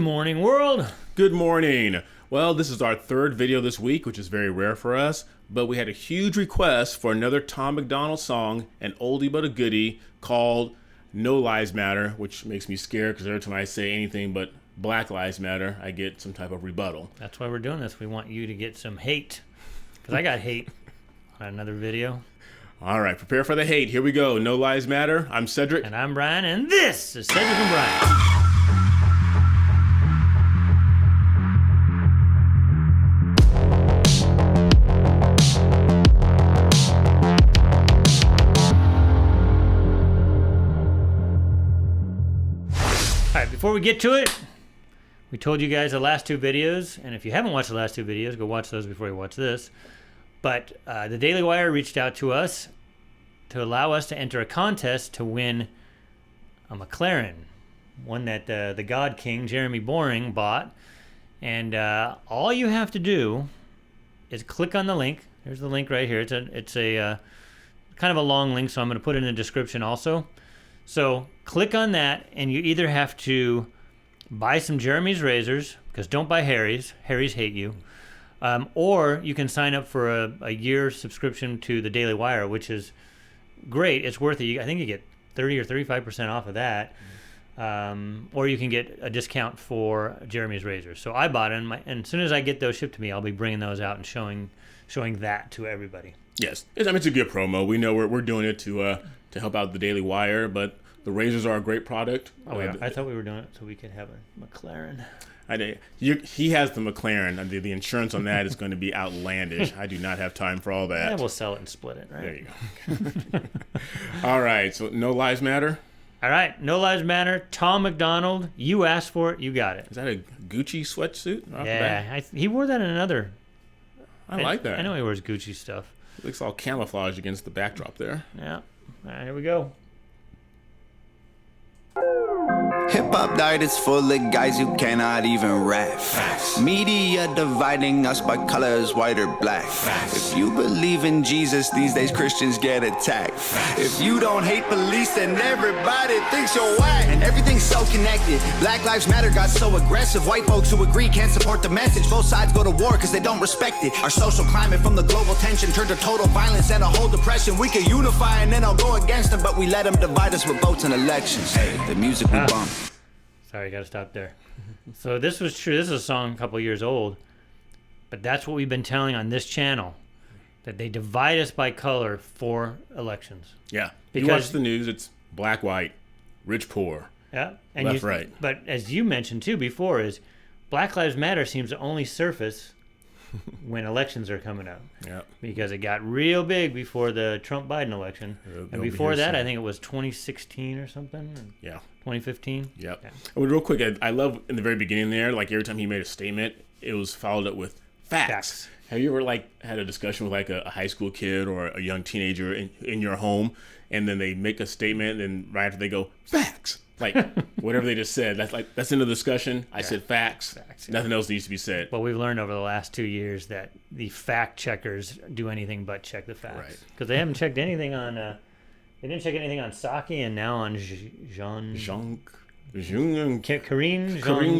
morning, world. Good morning. Well, this is our third video this week, which is very rare for us, but we had a huge request for another Tom MacDonald song, an oldie but a goodie, called No Lives Matter, which makes me scared because every time I say anything but Black Lives Matter, I get some type of rebuttal. That's why we're doing this. We want you to get some hate, because I got hate on another video. All right, prepare for the hate. Here we go. No Lives Matter. I'm Cedric. And I'm Brian, and this is Cedric and Brian. Before we get to it, we told you guys the last two videos, and if you haven't watched the last two videos, go watch those before you watch this. But the Daily Wire reached out to us to allow us to enter a contest to win a McLaren, one that the God King, Jeremy Boring, bought. And all you have to do is click on the link. There's the link right here. It's a kind of a long link, so I'm going to put it in the description also. So click on that, and you either have to buy some Jeremy's razors, because don't buy Harry's. Harry's hate you. Or you can sign up for a year subscription to the Daily Wire, which is great. It's worth it. I think you get 30 or 35% off of that. Or you can get a discount for Jeremy's razors. So I bought it, and as soon as I get those shipped to me, I'll be bringing those out and showing that to everybody. Yes, it's a good promo. We know we're doing it to help out the Daily Wire, but the razors are a great product. Oh, yeah. I thought we were doing it so we could have a McLaren. He has the McLaren. The insurance on that is going to be outlandish. I do not have time for all that. Yeah, we'll sell it and split it, right? There you go. All right, so No Lives Matter? All right, No Lives Matter. Tom MacDonald, you asked for it, you got it. Is that a Gucci sweatsuit? Yeah, he wore that in another. I like that. I know he wears Gucci stuff. It looks all camouflaged against the backdrop there. Yeah. All right, here we go. Hip-hop diet is full of guys who cannot even rap. Facts. Media dividing us by colors, white or black. Facts. If you believe in Jesus, these days Christians get attacked. Facts. If you don't hate police, then everybody thinks you're whack. And everything's so connected. Black Lives Matter got so aggressive. White folks who agree can't support the message. Both sides go to war because they don't respect it. Our social climate from the global tension turned to total violence and a whole depression. We could unify and then I'll go against them, but we let them divide us with votes and elections. Hey, the music we bump. Sorry, got to stop there. So this was true. This is a song a couple years old, but that's what we've been telling on this channel, that they divide us by color for elections. Yeah. Because you watch the news, it's black, white, rich, poor. Yeah. And left, right. But as you mentioned too before, is Black Lives Matter seems to only surface when elections are coming up. Yeah. Because it got real big before the Trump-Biden election. And before that, I think it was 2016 or something. Yeah. 2015. Yep. Yeah. And real quick, I love in the very beginning there, like every time he made a statement, it was followed up with facts. Have you ever had a discussion with a high school kid or a young teenager in your home, and then they make a statement, and right after they go facts, like whatever they just said, that's the end of the discussion. I said facts. Nothing else needs to be said. Well, we've learned over the last 2 years that the fact checkers do anything but check the facts. Right. Because they haven't checked anything on. They didn't check anything on Saki, and now on Karine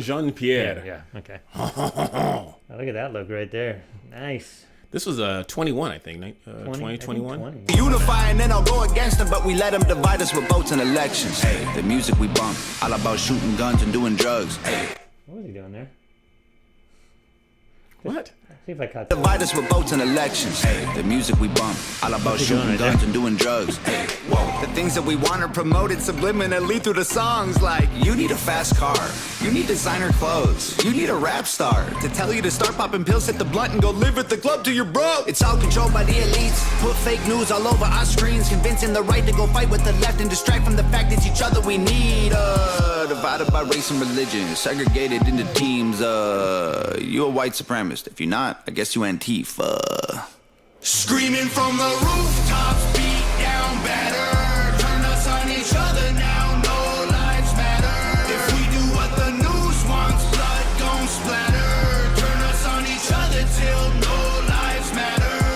Jean-Pierre. Yeah. Okay. Oh, look at that look right there. Nice. This was 21, I think. 2021. Unify and then I'll go against them, but we let them divide us with votes and elections. Hey, the music we bump, all about shooting guns and doing drugs. Hey. What was he doing there? What? See if I caught that. Divide us with votes and elections. Hey, the music we bump, all about shooting guns and doing drugs. Hey, whoa. The things that we want are promoted subliminally through the songs, like you need a fast car, you need designer clothes, you need a rap star to tell you to start popping pills, hit the blunt, and go live at the club till you're broke. It's all controlled by the elites. Put fake news all over our screens, convincing the right to go fight with the left and distract from the fact it's each other we need. Divided by race and religion, segregated into teams. You a white supremacist. If you're not, I guess you Antifa. Screaming from the rooftops, beat down better. Turn us on each other now, no lives matter. If we do what the news wants, blood gon' splatter. Turn us on each other till no lives matter.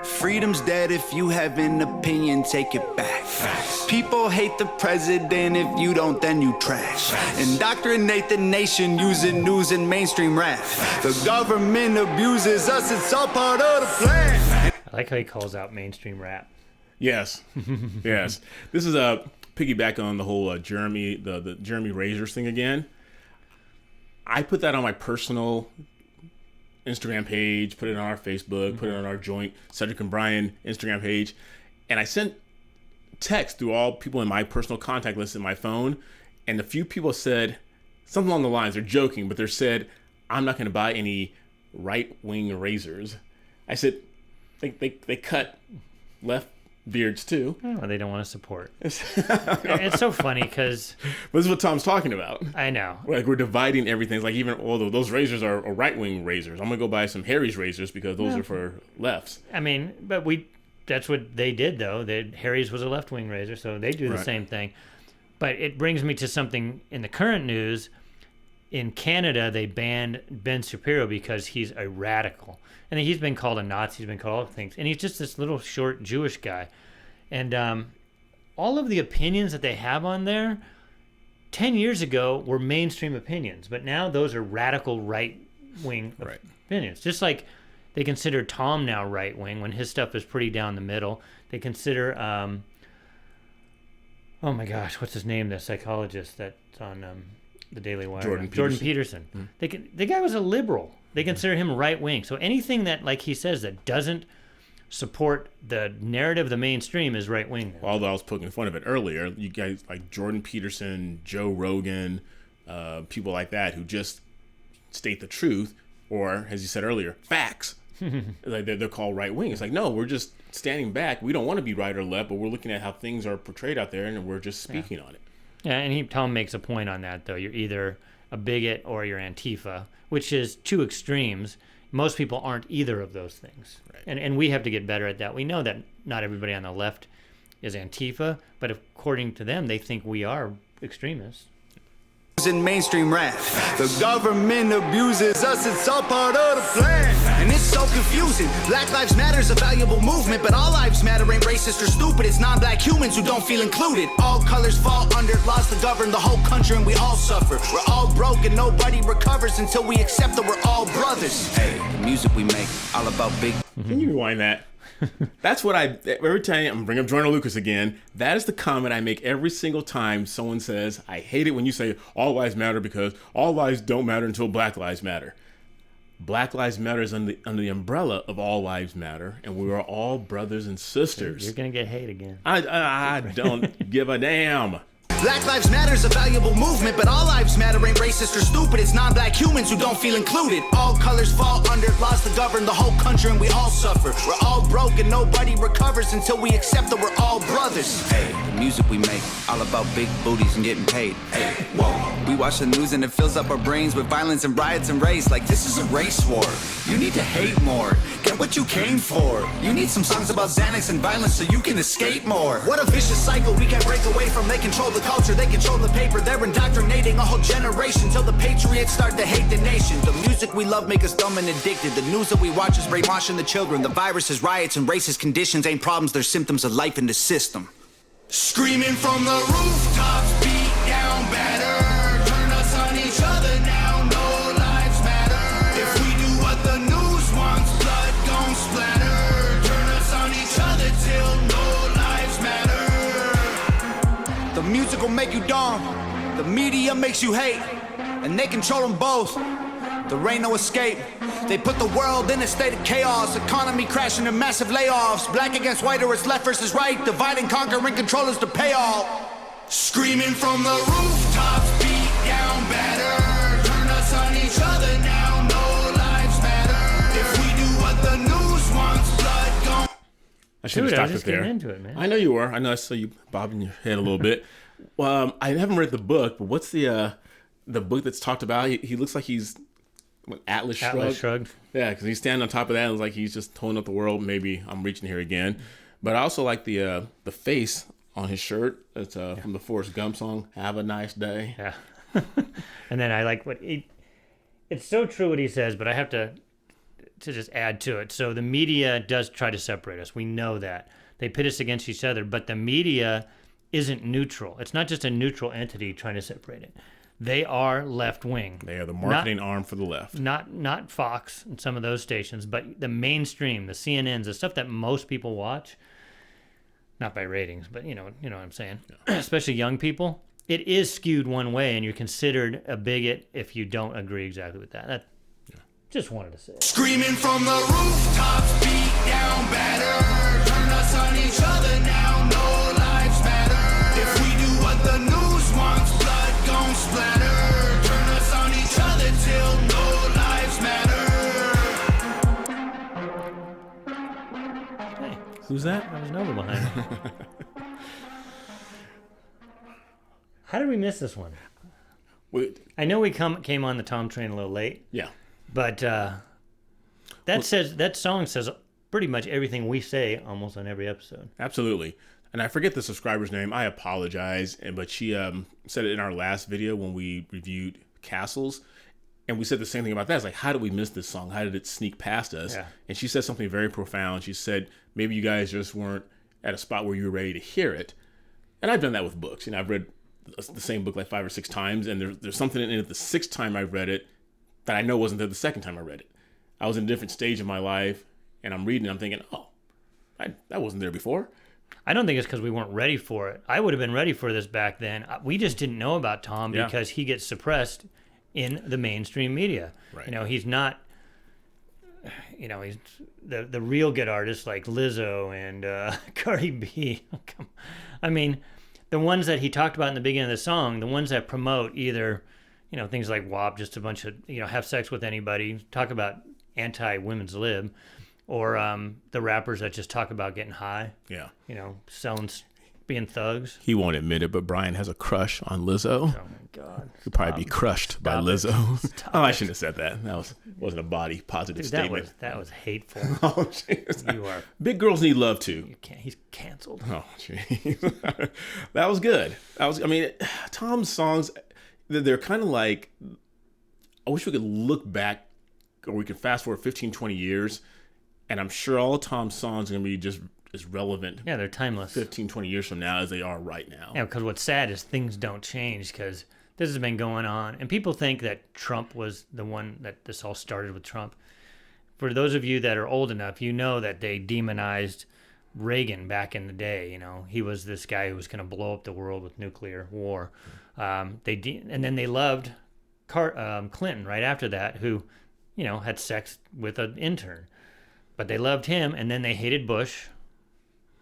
Freedom's dead. If you have an opinion, take it back. Facts. People hate the president, if you don't, then you trash. Indoctrinate the nation using news and mainstream rap. The government abuses us, it's all part of the plan. I like how he calls out mainstream rap. Yes, yes. This is a piggyback on the whole Jeremy, the Jeremy Razors thing again. I put that on my personal Instagram page, put it on our Facebook, put it on our joint Cedric and Brian Instagram page, and I sent text through all people in my personal contact list in my phone, and a few people said something along the lines, they're joking, but they said, I'm not going to buy any right-wing razors. I said, they cut left beards too. Oh, they don't want to support. It's so funny because... But this is what Tom's talking about. I know. Like, we're dividing everything. It's like, even although those razors are right-wing razors, I'm going to go buy some Harry's razors because those are for lefts. I mean, but that's what they did, though. Harry's was a left-wing razor, so they do the same thing. But it brings me to something in the current news. In Canada, they banned Ben Shapiro because he's a radical. And he's been called a Nazi, he's been called all things. And he's just this little short Jewish guy. And all of the opinions that they have on there 10 years ago were mainstream opinions. But now those are radical right-wing opinions. Just like they consider Tom now right-wing when his stuff is pretty down the middle. They consider, oh my gosh, what's his name, the psychologist that's on the Daily Wire? Jordan Peterson. Mm-hmm. The guy was a liberal. They consider him right-wing. So anything that, like he says, that doesn't support the narrative of the mainstream is right-wing. Although I was poking fun of it earlier, you guys like Jordan Peterson, Joe Rogan, people like that who just state the truth, or, as you said earlier, facts. Like they're called right-wing. It's like, no, we're just standing back. We don't want to be right or left, but we're looking at how things are portrayed out there, and we're just speaking on it. Yeah, and Tom makes a point on that, though. You're either a bigot or you're Antifa, which is two extremes. Most people aren't either of those things. Right. And we have to get better at that. We know that not everybody on the left is Antifa, but according to them, they think we are extremists. In mainstream rap, the government abuses us, it's all part of the plan. And it's so confusing. Black Lives Matter is a valuable movement, but all lives matter ain't racist or stupid. It's non-black humans who don't feel included. All colors fall under laws to govern the whole country, and we all suffer. We're all broke and nobody recovers until we accept that we're all brothers. Hey, the music we make, all about big... Can you rewind that? That's what every time I'm bringing up Jordan Lucas again, that is the comment I make every single time someone says, I hate it when you say all lives matter because all lives don't matter until Black Lives Matter. Black Lives Matter is under the umbrella of all lives matter, and we are all brothers and sisters. You're going to get hate again. I don't give a damn. Black Lives Matter is a valuable movement, but all lives matter ain't racist or stupid. It's non-black humans who don't feel included. All colors fall under laws to govern the whole country, and we all suffer. We're all broke and nobody recovers until we accept that we're all brothers. Hey, the music we make, all about big booties and getting paid. Hey, whoa. We watch the news and it fills up our brains with violence and riots and race. Like this is a race war. You need to hate more. Get what you came for. You need some songs about Xanax and violence so you can escape more. What a vicious cycle we can't break away from. They control the culture, they control the paper. They're indoctrinating a whole generation till the patriots start to hate the nation. The music we love make us dumb and addicted. The news that we watch is brainwashing the children. The viruses, riots, and racist conditions ain't problems, they're symptoms of life in the system. Screaming from the rooftops, beat down better. Turn us on each other now, no lives matter. If we do what the news wants, blood gon' splatter. Turn us on each other till no lives matter. The music will make you dumb, the media makes you hate, and they control them both. There ain't no escape. They put the world in a state of chaos. Economy crashing and massive layoffs. Black against white or it's left versus right. Divide and conquer and control is the payoff. Screaming from the rooftops, beat down better. Turn us on each other now, no lives matter. If we do what the news wants, blood gon'... I should have stopped it there. Into it, man. I know you were. I know I saw you bobbing your head a little bit. Well, I haven't read the book, but what's the book that's talked about? He looks like he's... Atlas Shrugged. Yeah, because he's standing on top of that and it's like he's just towing up the world. Maybe I'm reaching here again. But I also like the face on his shirt. It's from the Forrest Gump song, Have a Nice Day. Yeah. And then I like it's so true what he says, but I have to just add to it. So the media does try to separate us. We know that. They pit us against each other, but the media isn't neutral. It's not just a neutral entity trying to separate it. They are left-wing. They are the marketing arm for the left. Not Fox and some of those stations, but the mainstream, the CNNs, the stuff that most people watch, not by ratings, but you know what I'm saying, especially young people, it is skewed one way, and you're considered a bigot if you don't agree exactly with that. Just wanted to say it. Screaming from the rooftops, beat down better. Turn us on each other now, no lives matter. If we do what the news wants, blood gon' splatter. Turn us on each other till no lives matter. Hey, Who's that? that was Nova behind me. How did we miss this one? I know we came on the Tom train a little late. Yeah. But that song says pretty much everything we say almost on every episode. Absolutely. And I forget the subscriber's name. I apologize. But she said it in our last video when we reviewed Castles. And we said the same thing about that. It's like, how did we miss this song? How did it sneak past us? Yeah. And she said something very profound. She said, maybe you guys just weren't at a spot where you were ready to hear it. And I've done that with books. I've read the same book like 5 or 6 times. And there's something in it the 6th time I read it that I know wasn't there the 2nd time I read it. I was in a different stage of my life, and I'm reading, I'm thinking, that wasn't there before. I don't think it's because we weren't ready for it. I would have been ready for this back then. We just didn't know about Tom because he gets suppressed in the mainstream media. Right. He's not, he's the real good artists like Lizzo and Cardi B. I mean, the ones that he talked about in the beginning of the song, the ones that promote either things like WAP, just a bunch of, have sex with anybody, talk about anti-women's lib, or the rappers that just talk about getting high. Yeah. Selling, being thugs. He won't admit it, but Brian has a crush on Lizzo. Oh, my God. He'll probably be crushed by Lizzo. I shouldn't have said that. That wasn't a body positive statement. That was hateful. Oh, jeez. You are. Big girls need love, too. He's canceled. Oh, jeez. That was good. Tom's songs, they're kind of like, I wish we could look back, or we could fast forward 15, 20 years, and I'm sure all of Tom's songs are going to be just as relevant. Yeah, they're timeless. 15, 20 years from now as they are right now. Yeah, because what's sad is things don't change, because this has been going on, and people think that Trump was the one that this all started with Trump. For those of you that are old enough, you know that they demonized Reagan back in the day. He was this guy who was going to blow up the world with nuclear war. And then they loved Clinton right after that, who, had sex with an intern. But they loved him, and then they hated Bush,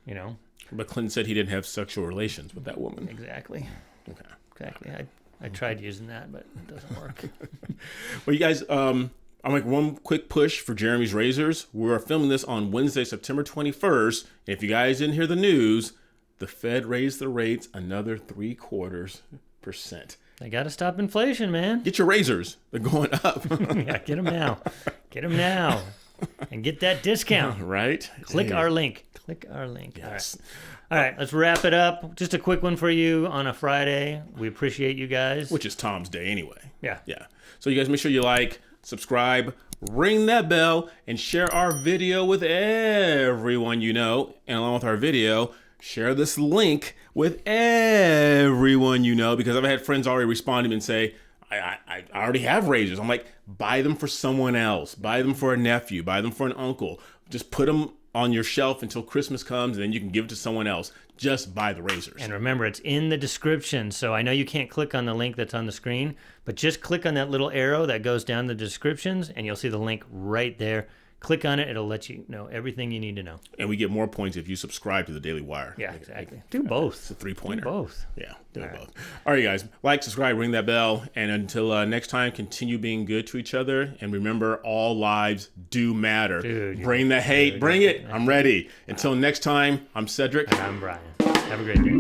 But Clinton said he didn't have sexual relations with that woman. Exactly. Okay. Exactly. I tried using that, but it doesn't work. Well, you guys, I'll make one quick push for Jeremy's Razors. We're filming this on Wednesday, September 21st. And if you guys didn't hear the news, the Fed raised the rates another 0.75%. They got to stop inflation, man. Get your razors. They're going up. Yeah, get them now. Get them now. And get that discount. Right? Click our link. Click our link. Yes. All right, let's wrap it up. Just a quick one for you on a Friday. We appreciate you guys. Which is Tom's day anyway. Yeah. Yeah. So you guys make sure you like, subscribe, ring that bell, and share our video with everyone you know. And along with our video, share this link with everyone you know, because I've had friends already respond to me and say, I already have razors. I'm like, buy them for someone else. Buy them for a nephew. Buy them for an uncle. Just put them on your shelf until Christmas comes, and then you can give it to someone else. Just buy the razors. And remember, it's in the description. So I know you can't click on the link that's on the screen, but just click on that little arrow that goes down the descriptions, and you'll see the link right there. Click on it. It'll let you know everything you need to know. And we get more points if you subscribe to the Daily Wire. Yeah, exactly. Do both. It's a 3-pointer. Do both. Yeah, do both. All right, guys. Like, subscribe, ring that bell. And until next time, continue being good to each other. And remember, all lives do matter. Dude, bring the hate. Bring it. I'm ready. Until next time, I'm Cedric. And I'm Brian. Have a great day.